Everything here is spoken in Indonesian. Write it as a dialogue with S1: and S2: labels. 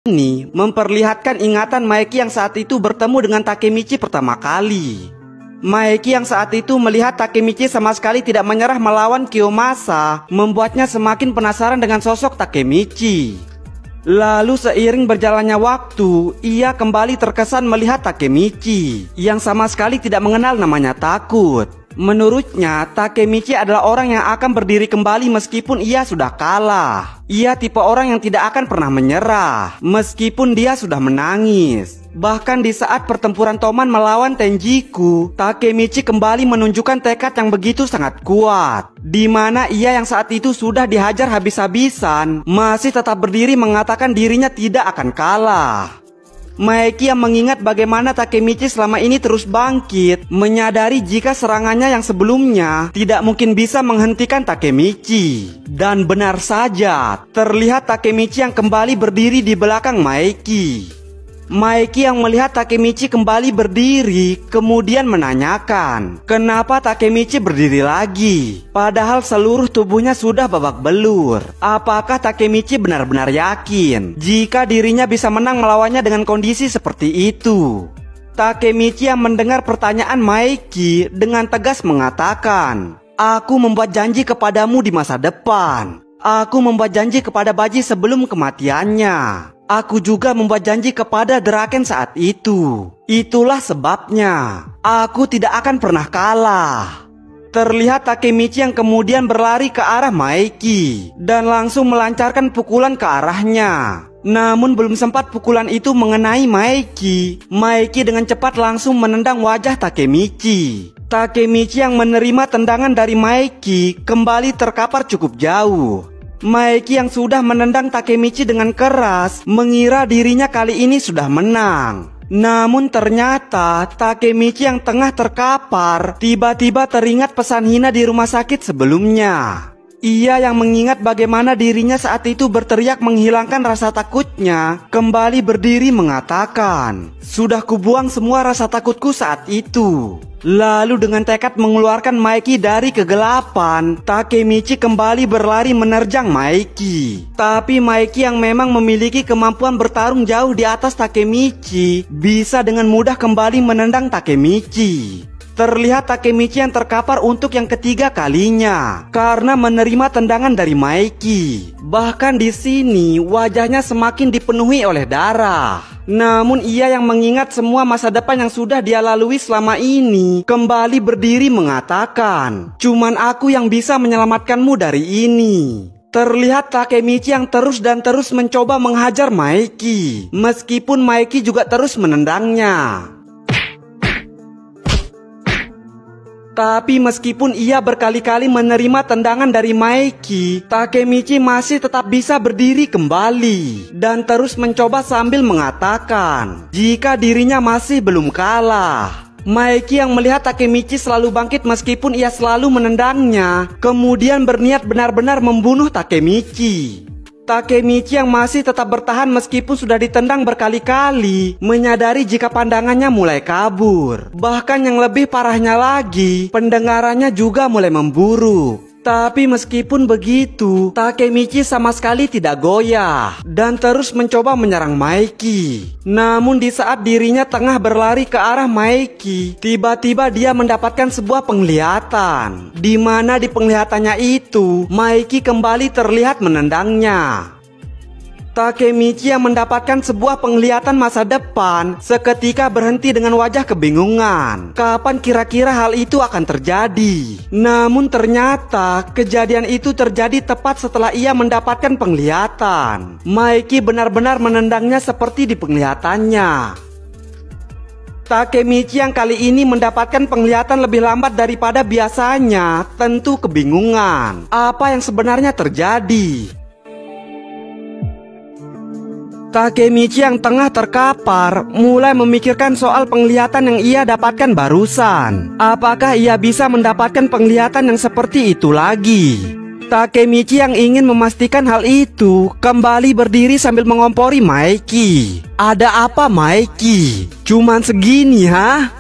S1: ini memperlihatkan ingatan Maeki yang saat itu bertemu dengan Takemichi pertama kali. Maeki yang saat itu melihat Takemichi sama sekali tidak menyerah melawan Kiyomasa, membuatnya semakin penasaran dengan sosok Takemichi. Lalu seiring berjalannya waktu, ia kembali terkesan melihat Takemichi yang sama sekali tidak mengenal namanya takut. Menurutnya, Takemichi adalah orang yang akan berdiri kembali meskipun ia sudah kalah. Ia tipe orang yang tidak akan pernah menyerah, meskipun dia sudah menangis. Bahkan di saat pertempuran Toman melawan Tenjiku, Takemichi kembali menunjukkan tekad yang begitu sangat kuat. Di mana ia yang saat itu sudah dihajar habis-habisan, masih tetap berdiri mengatakan dirinya tidak akan kalah. Maeki yang mengingat bagaimana Takemichi selama ini terus bangkit, menyadari jika serangannya yang sebelumnya tidak mungkin bisa menghentikan Takemichi. Dan benar saja, terlihat Takemichi yang kembali berdiri di belakang Maeki. Maeki yang melihat Takemichi kembali berdiri, kemudian menanyakan, kenapa Takemichi berdiri lagi? Padahal seluruh tubuhnya sudah babak belur. Apakah Takemichi benar-benar yakin jika dirinya bisa menang melawannya dengan kondisi seperti itu? Takemichi yang mendengar pertanyaan Maeki dengan tegas mengatakan, aku membuat janji kepadamu di masa depan. Aku membuat janji kepada Baji sebelum kematiannya. Aku juga membuat janji kepada Draken saat itu. Itulah sebabnya aku tidak akan pernah kalah. Terlihat Takemichi yang kemudian berlari ke arah Maeki dan langsung melancarkan pukulan ke arahnya. Namun belum sempat pukulan itu mengenai Maeki, Maeki dengan cepat langsung menendang wajah Takemichi. Takemichi yang menerima tendangan dari Maeki kembali terkapar cukup jauh. Maeki yang sudah menendang Takemichi dengan keras mengira dirinya kali ini sudah menang. Namun ternyata Takemichi yang tengah terkapar tiba-tiba teringat pesan hina di rumah sakit sebelumnya. Ia yang mengingat bagaimana dirinya saat itu berteriak menghilangkan rasa takutnya, kembali berdiri mengatakan, sudah kubuang semua rasa takutku saat itu. Lalu dengan tekad mengeluarkan Maeki dari kegelapan, Takemichi kembali berlari menerjang Maeki. Tapi Maeki yang memang memiliki kemampuan bertarung jauh di atas Takemichi, bisa dengan mudah kembali menendang Takemichi. Terlihat Takemichi yang terkapar untuk yang ketiga kalinya karena menerima tendangan dari Maeki. Bahkan di sini wajahnya semakin dipenuhi oleh darah. Namun ia yang mengingat semua masa depan yang sudah dia lalui selama ini, kembali berdiri mengatakan, cuman aku yang bisa menyelamatkanmu dari ini. Terlihat Takemichi yang terus dan terus mencoba menghajar Maeki, meskipun Maeki juga terus menendangnya. Tapi meskipun ia berkali-kali menerima tendangan dari Maeki, Takemichi masih tetap bisa berdiri kembali dan terus mencoba sambil mengatakan jika dirinya masih belum kalah. Maeki yang melihat Takemichi selalu bangkit meskipun ia selalu menendangnya, kemudian berniat benar-benar membunuh Takemichi. Takemichi yang masih tetap bertahan meskipun sudah ditendang berkali-kali, menyadari jika pandangannya mulai kabur. Bahkan yang lebih parahnya lagi, pendengarannya juga mulai memburuk. Tapi meskipun begitu, Takemichi sama sekali tidak goyah dan terus mencoba menyerang Maeki. Namun di saat dirinya tengah berlari ke arah Maeki, tiba-tiba dia mendapatkan sebuah penglihatan, di mana di penglihatannya itu Maeki kembali terlihat menendangnya. Takemichi yang mendapatkan sebuah penglihatan masa depan seketika berhenti dengan wajah kebingungan. Kapan kira-kira hal itu akan terjadi? Namun ternyata kejadian itu terjadi tepat setelah ia mendapatkan penglihatan. Maeki benar-benar menendangnya seperti di penglihatannya. Takemichi yang kali ini mendapatkan penglihatan lebih lambat daripada biasanya tentu kebingungan. Apa yang sebenarnya terjadi? Takemichi yang tengah terkapar mulai memikirkan soal penglihatan yang ia dapatkan barusan. Apakah ia bisa mendapatkan penglihatan yang seperti itu lagi? Takemichi yang ingin memastikan hal itu kembali berdiri sambil mengompori Maeki. Ada apa Maeki? Cuman segini ha?